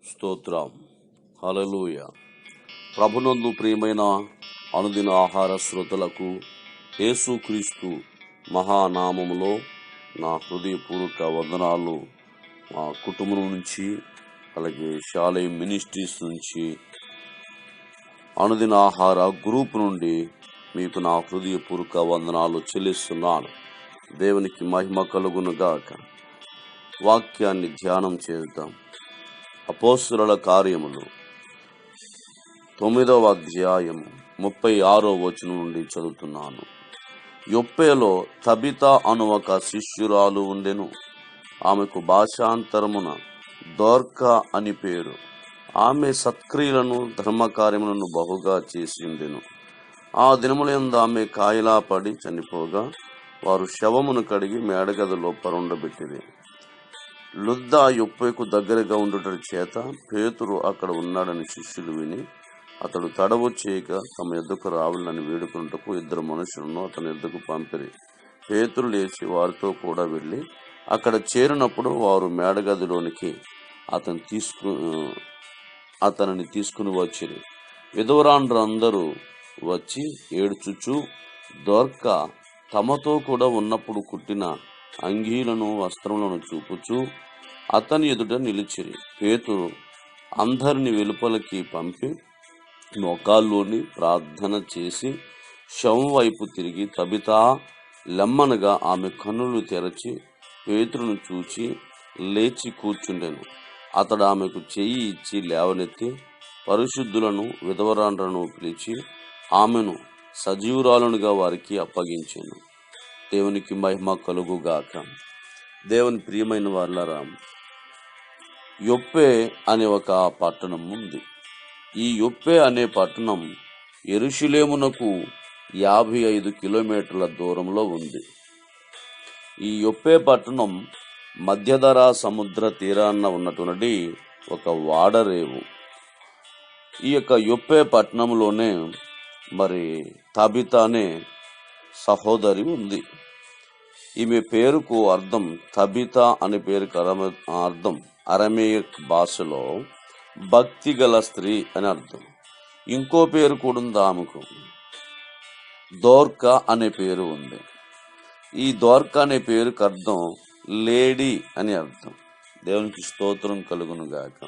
స్తోత్రం. హల్లెలూయా. ప్రభునందు ప్రియమైన అనుదిన ఆహార శ్రోతలకు యేసుక్రీస్తు మహానామములో నా హృదయపూర్వక వందనాలు. మా కుటుంబం నుంచి, అలాగే శాలయ మినిస్ట్రీస్ నుంచి, అనుదిన ఆహార గ్రూప్ నుండి మీకు నా హృదయపూర్వక వందనాలు చెల్లిస్తున్నాను. దేవునికి మహిమ కలుగునుగాక. వాక్యాన్ని ధ్యానం చేద్దాం. అపోస్తలుల కార్యములు 9వ అధ్యాయం 36వ వచనం నుండి చదువుతున్నాను. యొప్పేలో తబితా అను ఒక శిష్యురాలు ఉండెను. ఆమెకు భాషాంతరమున దోర్కా అని పేరు. ఆమె సత్క్రియలను ధర్మకార్యములను బహుగా చేసి ఉండెను. ఆ దినములందు ఆమె కాయలా పడి చనిపోగా వారు శవమును కడిగి మేడగదిలో పరుండబెట్టిరి. లుద్దా యొప్పేకు దగ్గరగా ఉండుట చేత పేతురు అక్కడ ఉన్నాడని శిష్యులు విని అతడు తడవు చేయక తమ ఎద్దుకు రావాలని వేడుకున్నటకు 2 మనుషులను అతని ఎద్దుకు పంపిరి. పేతురు లేచి వారితో కూడా వెళ్ళి అక్కడ చేరినప్పుడు వారు మేడగదిలోనికి అతనిని తీసుకుని వచ్చిరి. విధవరాండ్రందరూ వచ్చి ఏడ్చుచు దోర్కా తమతో కూడా ఉన్నప్పుడు కుట్టిన అంగీలను వస్త్రములను చూపుచూ అతని ఎదుట నిలిచిరి. పేతురు అందరిని వెలుపలికి పంపి మోకాల్లోని ప్రార్థన చేసి శవం వైపు తిరిగి తబితా లెమ్మనగా ఆమె కన్నులు తెరచి పేతురును చూచి లేచి కూర్చుండెను. అతడు ఆమెకు చెయ్యి ఇచ్చి లేవనెత్తి పరిశుద్ధులను విధవరాండ్రను పిలిచి ఆమెను సజీవురాలునిగా వారికి అప్పగించెను. దేవునికి మహిమ కలుగుగాక. దేవుని ప్రియమైన వారలారా, యొప్పే అనే ఒక పట్టణం ఉంది. ఈ యొప్పే అనే పట్టణం యెరూషలేమునకు 55 కిలోమీటర్ల దూరంలో ఉంది. ఈ యొప్పే పట్టణం మధ్యధరా సముద్ర తీరాన ఉన్నటువంటి ఒక వాడరేవు. ఈ యొక్క యొప్పే పట్టణంలోనే మరి తబితా అనే సహోదరి ఉంది. ఈమె పేరుకు అర్థం, తబితా అనే పేరుకు అర్థం అరమేయక్ భాషలో భక్తి గల స్త్రీ అని అర్థం. ఇంకో పేరు కూడా ఉంది ఆమెకు, దోర్కా అనే పేరు ఉంది. ఈ దోర్కా అనే పేరుకు అర్థం లేడీ అని అర్థం. దేవునికి స్తోత్రం కలుగును గాక.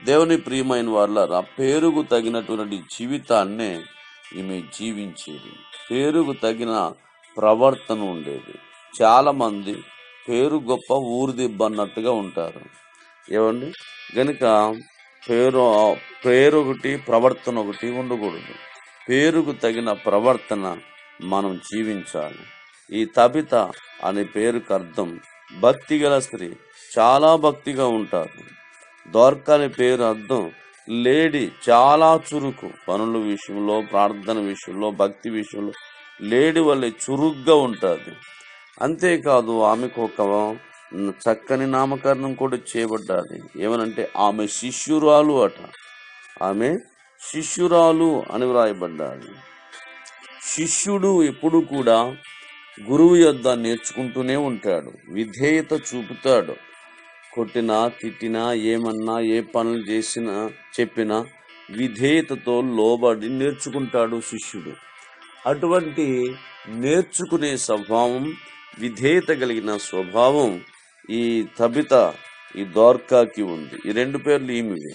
దేవుని ప్రియమైన వారలారా, పేరుకు తగినటువంటి జీవితాన్నే ఈమె జీవించేది. పేరుకు తగిన ప్రవర్తన ఉండేది. చాలా మంది పేరు గొప్ప ఊరు దిబ్బ అన్నట్టుగా ఉంటారు. ఏమండి, గనుక పేరు ఒకటి, ప్రవర్తన ఒకటి ఉండకూడదు. పేరుకు తగిన ప్రవర్తన మనం జీవించాలి. ఈ తబితా అనే పేరుకు అర్థం భక్తి గల స్త్రీ, చాలా భక్తిగా ఉంటారు. దోర్కా అనే పేరు అర్థం లేడీ, చాలా చురుకు, పనుల విషయంలో, ప్రార్థన విషయంలో, భక్తి విషయంలో లేడీ వల్లే చురుగ్గా ఉంటుంది. అంతేకాదు ఆమెకు ఒక చక్కని నామకరణం కూడా చేయబడ్డాది. ఏమనంటే ఆమె శిష్యురాలు అట. ఆమె శిష్యురాలు అని వ్రాయబడ్డాది. శిష్యుడు ఎప్పుడు కూడా గురువు యొద్ద నేర్చుకుంటూనే ఉంటాడు, విధేయత చూపుతాడు. కొట్టినా, తిట్టినా, ఏమన్నా, ఏ పనులు చేసినా, చెప్పినా విధేయతతో లోబడి నేర్చుకుంటాడు శిష్యుడు. అటువంటి నేర్చుకునే స్వభావం, విధేయత కలిగిన స్వభావం ఈ తబితా, ఈ దోర్కాకి ఉంది. ఈ 2 పేర్లు ఈమెవే.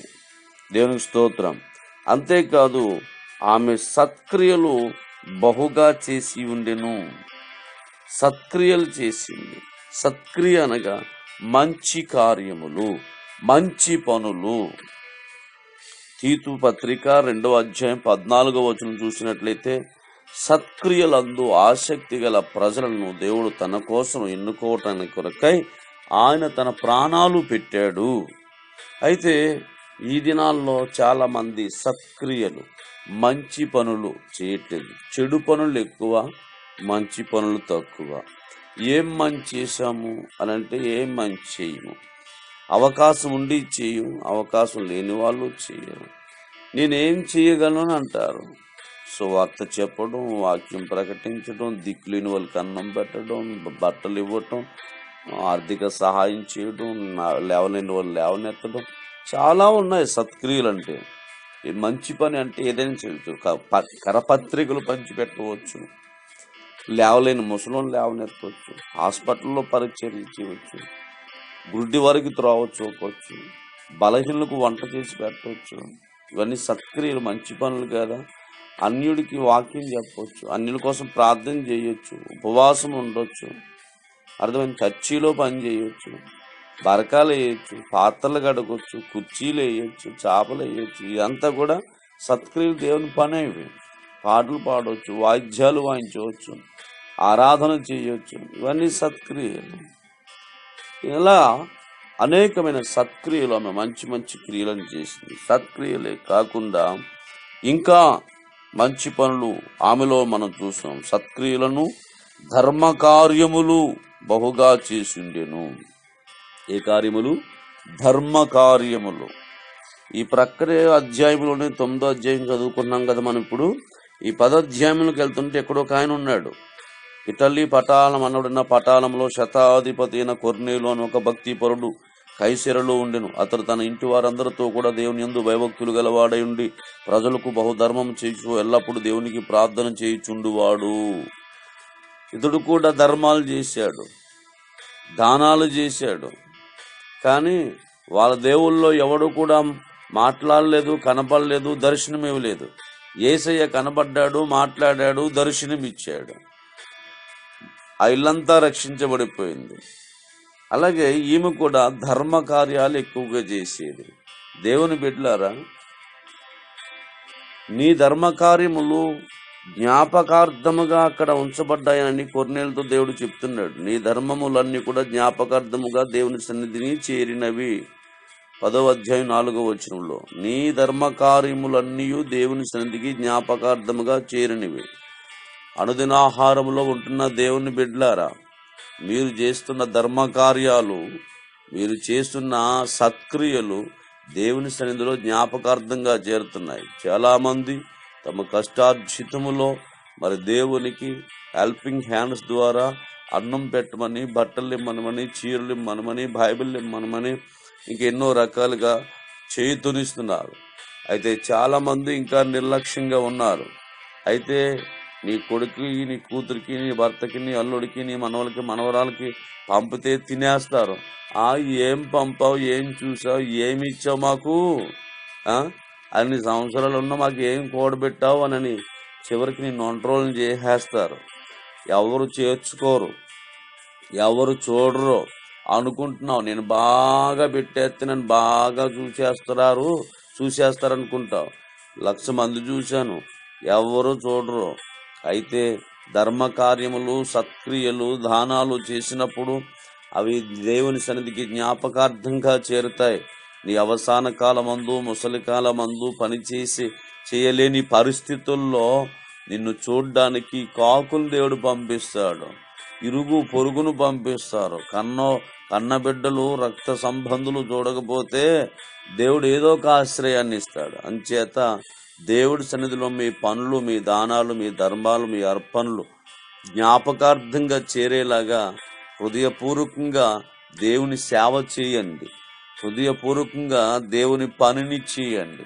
దేవునికి స్తోత్రం. అంతేకాదు ఆమె సత్క్రియలు బహుగా చేసి ఉండెను. సత్క్రియలు చేసింది. సత్క్రియ అనగా మంచి కార్యములు, మంచి పనులు. తీతు పత్రిక 2వ అధ్యాయం 14వ వచనం చూసినట్లయితే, సత్క్రియలందు ఆసక్తి గల ప్రజలను దేవుడు తన కోసం ఎన్నుకోవటానికి కొరకై ఆయన తన ప్రాణాలు పెట్టాడు. అయితే ఈ దినాల్లో చాలా మంది సత్క్రియలు, మంచి పనులు చేయట్లేదు. చెడు పనులు ఎక్కువ, మంచి పనులు తక్కువ. ఏం మంచి చేశాము అని అంటే ఏం మంచి చేయము. అవకాశం ఉండి చేయము, అవకాశం లేని వాళ్ళు చేయరు. నేనేం చేయగలను అంటారు. సువార్త చెప్పడం, వాక్యం ప్రకటించడం, దిక్కులేని వాళ్ళకి అన్నం పెట్టడం, బట్టలు ఇవ్వటం, ఆర్థిక సహాయం చేయడం, లేవలేని వాళ్ళు లేవనెత్తడం, చాలా ఉన్నాయి సత్క్రియలు అంటే. ఈ మంచి పని అంటే ఏదైనా చేయొచ్చు. కరపత్రికలు పంచిపెట్టవచ్చు, లేవలేని ముసలోని లేవనెత్తవచ్చు, హాస్పిటల్లో పరిచర్య చేయవచ్చు, గుడ్డి వారికి త్రోవ చూపవచ్చు, బలహీనలకు వంట చేసి పెట్టవచ్చు. ఇవన్నీ సత్క్రియలు, మంచి పనులు కదా. అన్యుడికి వాక్యం చెప్పవచ్చు, అన్యుల కోసం ప్రార్థన చేయొచ్చు, ఉపవాసం ఉండొచ్చు, అర్థమైంది, చర్చిలో పని చేయొచ్చు, బరకాలు వేయచ్చు, పాత్రలు కడగొచ్చు, కుర్చీలు వేయచ్చు, చేపలు వేయచ్చు. ఇదంతా కూడా సత్క్రియలు, దేవుని పని. ఇవి పాటలు పాడవచ్చు, వాయిద్యాలు వాయించవచ్చు, ఆరాధన చేయొచ్చు. ఇవన్నీ సత్క్రియలు. ఇలా అనేకమైన సత్క్రియలు ఆమె మంచి మంచి క్రియలను చేసింది. సత్క్రియలే కాకుండా ఇంకా మంచి పనులు ఆమెలో మనం చూసాం. సత్క్రియలను, ధర్మ కార్యములు బహుగా చేసిండెను. ఏ కార్యములు? ధర్మ కార్యములు. ఈ ప్రక్కనే అధ్యాయంలోనే 9వ అధ్యాయం చదువుకున్నాం కదా మనం. ఇప్పుడు ఈ 10వ అధ్యాయంలోకి వెళ్తుంటే ఎక్కడో ఒక ఆయన ఉన్నాడు. ఇటలీ పటాలం అనబడిన పటాలంలో శతాధిపతి అయిన కొర్నేలు అని ఒక భక్తిపరుడు కైసెరలో ఉండెను. అతడు తన ఇంటి వారందరితో కూడా దేవుని యందు భయభక్తులు గలవాడై ఉండి ప్రజలకు బహుధర్మం చేయుచు ఎల్లప్పుడూ దేవునికి ప్రార్థన చేయుచుండువాడు. ఇతడు కూడా ధర్మాలు చేశాడు, దానాలు చేశాడు. కానీ వాళ్ళ దేవుల్లో ఎవడు కూడా మాట్లాడలేదు, కనపడలేదు, దర్శనం ఇవ్వలేదు. యేసయ్య కనబడ్డాడు, మాట్లాడాడు, దర్శనం ఇచ్చాడు. ఆ ఇల్లంతా రక్షించబడిపోయింది. అలాగే ఈమె కూడా ధర్మ కార్యాలు ఎక్కువగా చేసేది. దేవుని బిడ్డలారా, నీ ధర్మ కార్యములు జ్ఞాపకార్థముగా అక్కడ ఉంచబడ్డాయని కొర్నేలుతో దేవుడు చెప్తున్నాడు. నీ ధర్మములన్నీ కూడా జ్ఞాపకార్థముగా దేవుని సన్నిధిని చేరినవి. 10వ అధ్యాయం 4వ వచనంలో నీ ధర్మ కార్యములన్నీ దేవుని సన్నిధికి జ్ఞాపకార్థముగా చేరినవి. అనుదినాహారములో ఉంటున్న దేవుని బిడ్డలారా, మీరు చేస్తున్న ధర్మ కార్యాలు, మీరు చేస్తున్న సత్క్రియలు దేవుని సన్నిధిలో జ్ఞాపకార్థంగా చేరుతున్నాయి. చాలామంది తమ కష్టార్జితములో మరి దేవునికి హెల్పింగ్ హ్యాండ్స్ ద్వారా అన్నం పెట్టమని, బట్టలు ఇమ్మనమని, చీరలు ఇమ్మనమని, బైబిల్ ఇమ్మనమని ఇంకెన్నో రకాలుగా చేయుతునిస్తున్నారు. అయితే చాలామంది ఇంకా నిర్లక్ష్యంగా ఉన్నారు. అయితే నీ కొడుకు, నీ కూతురికి, నీ భర్తకి, నీ అల్లుడికి, నీ మనవలకి, మనవరాలకి పంపితే తినేస్తారు. ఏం పంపావు, ఏం చూసావు, ఏమి ఇచ్చావు మాకు, అన్ని సంవత్సరాలు ఉన్నా మాకు ఏం కూడబెట్టావు అని చివరికి నీ నొంట్రోలను చేసేస్తారు. ఎవరు చేర్చుకోరు, ఎవరు చూడరు అనుకుంటున్నావు. నేను బాగా పెట్టేస్తే నన్ను బాగా చూసేస్తారనుకుంటావు. 1,00,000 మంది చూశాను, ఎవరు చూడరు. అయితే ధర్మ కార్యములు, సత్క్రియలు, దానాలు చేసినప్పుడు అవి దేవుని సన్నిధికి జ్ఞాపకార్థంగా చేరుతాయి. నీ అవసాన కాలమందు, ముసలి కాలమందు చేయలేని పరిస్థితుల్లో నిన్ను చూడ్డానికి కాకులు దేవుడు పంపిస్తాడు, ఇరుగు పొరుగును పంపిస్తారు. కన్న బిడ్డలు, రక్త సంబంధులు చూడకపోతే దేవుడు ఏదో ఒక ఆశ్రయాన్ని ఇస్తాడు. అంచేత దేవుడి సన్నిధిలో మీ పనులు, మీ దానాలు, మీ ధర్మాలు, మీ అర్పణలు జ్ఞాపకార్థంగా చేరేలాగా హృదయపూర్వకంగా దేవుని సేవ చేయండి. హృదయపూర్వకంగా దేవుని పనిని చేయండి.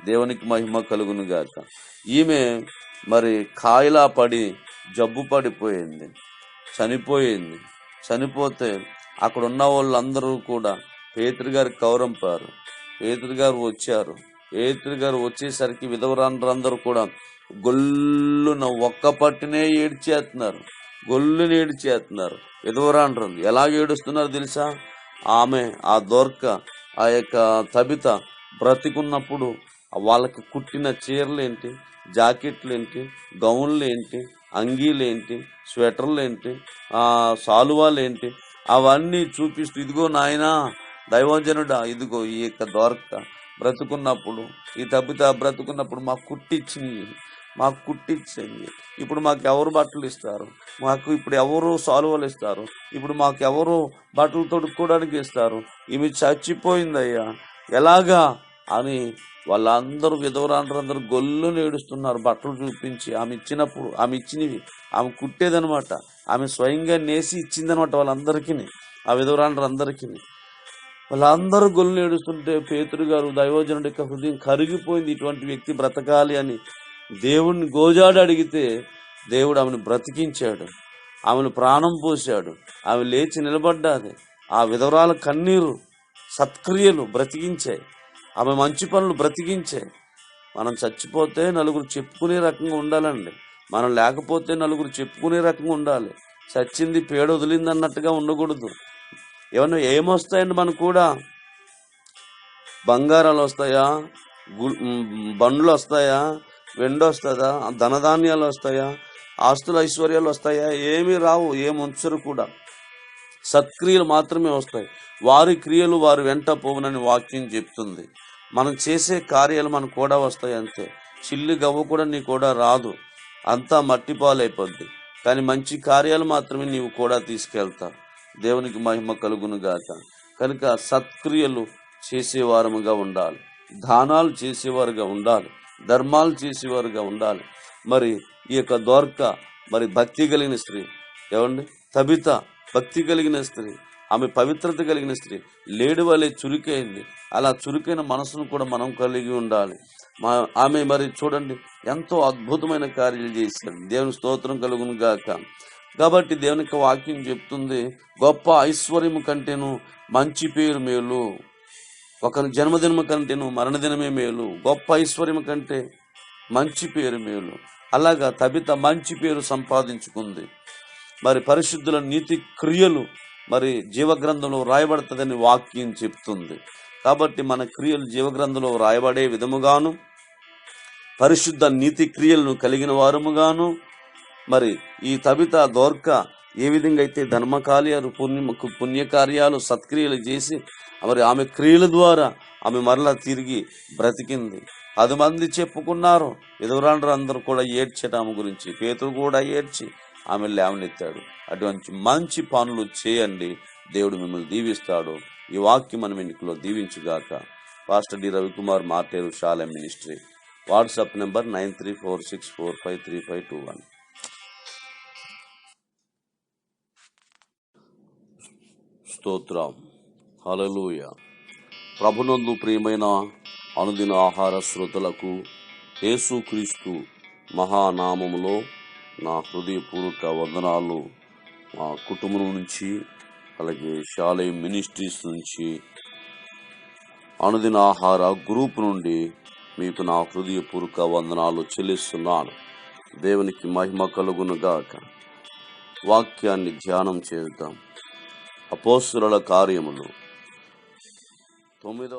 దేవునికి మహిమ కలుగును గాక. ఈమె మరి కాయిలా పడి జబ్బు పడిపోయింది, చనిపోయింది. చనిపోతే అక్కడ ఉన్న వాళ్ళందరూ కూడా పేతురు గారికి కౌరంపారు. పేతురు గారు వచ్చారు. పేతురు గారు వచ్చేసరికి విధవరాండ్రందరూ కూడా గొల్లున ఒక్క పట్టునే ఏడ్చేస్తున్నారు, గొల్లుని ఏడ్చేస్తున్నారు. విధవరాండ్రందు ఎలా ఏడుస్తున్నారు తెలుసా? ఆమె, ఆ దొర్క, ఆ యొక్క తబిత బ్రతికున్నప్పుడు వాళ్ళకి కుట్టిన చీరలేంటి, జాకెట్లేంటి, గౌన్లేంటి, అంగీలేంటి, స్వెటర్లేంటి, సాలువాలేంటి, అవన్నీ చూపిస్తూ, ఇదిగో నాయనా దైవజనుడా, ఇదిగో ఈ యొక్క దొరక బ్రతుకున్నప్పుడు, ఈ తబిత బ్రతుకున్నప్పుడు మాకు కుట్టించింది. ఇప్పుడు మాకు ఎవరు బట్టలు ఇస్తారు? మాకు ఇప్పుడు ఎవరు సాలువలు ఇస్తారు? ఇప్పుడు మాకు ఎవరు బట్టలు తొడుక్కోవడానికి ఇస్తారు? ఈమె చచ్చిపోయిందయ్యా, ఎలాగా అని వాళ్ళందరూ, విధవరాండ్రందరూ గొల్లుని ఏడుస్తున్నారు. బట్టలు చూపించి ఆమె ఇచ్చినవి ఆమె కుట్టేదనమాట. ఆమె స్వయంగా నేసి ఇచ్చిందనమాట వాళ్ళందరికీ, ఆ విధవరాండ్రందరికీ. వాళ్ళందరూ గొల్లు ఏడుస్తుంటే పేతురు గారు దైవజనుడి యొక్క హృదయం కరిగిపోయింది. ఇటువంటి వ్యక్తి బ్రతకాలి అని దేవుణ్ణి గోజాడి అడిగితే దేవుడు ఆమెను బ్రతికించాడు, ఆమెను ప్రాణం పోశాడు, ఆమె లేచి నిలబడ్డాది. ఆ విధవరాల కన్నీరు సత్క్రియలు బ్రతికించాయి, ఆమె మంచి పనులు బ్రతికించాయి. మనం చచ్చిపోతే నలుగురు చెప్పుకునే రకంగా ఉండాలండి, మనం లేకపోతే నలుగురు చెప్పుకునే రకంగా ఉండాలి. చచ్చింది పేడ వదిలింది అన్నట్టుగా ఉండకూడదు. ఏమన్నా ఏమొస్తాయండి మనకు కూడా? బంగారాలు వస్తాయా, బండ్లు వస్తాయా, వెండి వస్తుందా, ధనధాన్యాలు వస్తాయా, ఆస్తుల ఐశ్వర్యాలు వస్తాయా? ఏమీ రావు, ఏముంచరు కూడా. సత్క్రియలు మాత్రమే వస్తాయి. వారి క్రియలు వారి వెంట పోవునని వాక్యం చెప్తుంది. మనం చేసే కార్యాలు మనకు కూడా వస్తాయి అంతే. చిల్లి గవ్వ కూడా నీ కూడా రాదు, అంతా మట్టి పాలైపోద్ది. కానీ మంచి కార్యాలు మాత్రమే నీవు కూడా తీసుకెళ్తావు. దేవునికి మహిమ కలుగును గాక. కనుక సత్క్రియలు చేసేవారముగా ఉండాలి, దానాలు చేసేవారుగా ఉండాలి, ధర్మాలు చేసేవారుగా ఉండాలి. మరి ఈ యొక్క దోర్క మరి భక్తి కలిగిన స్త్రీ, ఏమండి, తబిత భక్తి కలిగిన స్త్రీ, ఆమె పవిత్రత కలిగిన స్త్రీ, లేడి వలె చురుకైంది. అలా చురుకైన మనసును కూడా మనం కలిగి ఉండాలి. ఆమె మరి చూడండి ఎంతో అద్భుతమైన కార్యాలు చేశారు. దేవుని స్తోత్రం కలుగును గాక. కాబట్టి దేవునికి వాక్యం చెప్తుంది, గొప్ప ఐశ్వర్యము కంటేను మంచి పేరు మేలు, ఒకరి జన్మదినము కంటేను మరణదినమే మేలు, గొప్ప ఐశ్వర్యము కంటే మంచి పేరు మేలు. అలాగా తబిత మంచి పేరు సంపాదించుకుంది. మరి పరిశుద్ధుల నీతి క్రియలు మరి జీవగ్రంథంలో రాయబడుతుందని వాక్యం చెప్తుంది. కాబట్టి మన క్రియలు జీవగ్రంథంలో రాయబడే విధముగాను, పరిశుద్ధ నీతి క్రియలను కలిగిన వారముగాను, మరి ఈ తబిత దోర్క ఏ విధంగా అయితే ధర్మకార్యాలు పుణ్యకార్యాలు సత్క్రియలు చేసి మరి ఆమె క్రియల ద్వారా ఆమె మరలా తిరిగి బ్రతికింది. 10 మంది చెప్పుకున్నారు, విధవరాండ్రు అందరూ కూడా ఏడ్చారు ఆమె గురించి. పేతురు కూడా ఏడ్చి ఆమె లేవనెత్తాడు. అటువంటి మంచి పనులు చేయండి, దేవుడు మిమ్మల్ని దీవిస్తాడు. ఈ వాక్యం మనం ఎన్నికలో దీవించుగాక. Pastor D Ravikumar, Marteru Shalem ministry. WhatsApp number 9346453521. స్తోత్రం, హల్లెలూయా. ప్రభునందు ప్రియమైన అనుదిన ఆహార శ్రోతలకు యేసుక్రీస్తు మహానామములో నా హృదయపూర్వక వందనాలు. మా కుటుంబం నుంచి, అలాగే షాలెం మినిస్ట్రీస్ నుంచి, అనుదిన ఆహార గ్రూప్ నుండి మీకు నా హృదయపూర్వక వందనాలు చెల్లిస్తున్నాను. దేవునికి మహిమ కలుగునుగాక. వాక్యాన్ని ధ్యానం చేద్దాం. అపోస్తలుల కార్యములు 9వ